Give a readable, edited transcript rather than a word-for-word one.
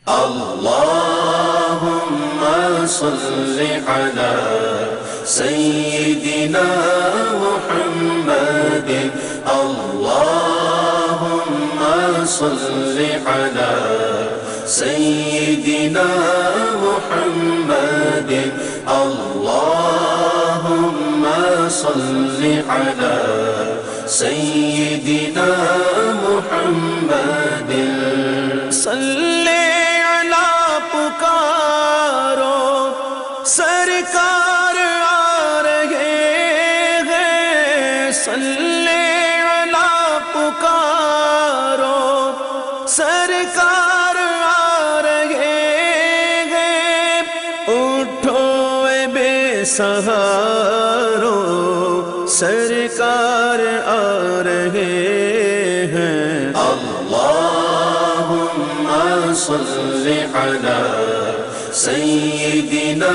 اللهم صل على سيدنا محمد اللهم صل على سيدنا محمد اللهم صل على سيدنا محمد صلی علی پکارو سرکار آ رہے ہیں صلی علی پکارو سرکار آ رہے ہیں اٹھو اے بے سہارو سرکار آ رہے ہیں اللهم صل على سيدنا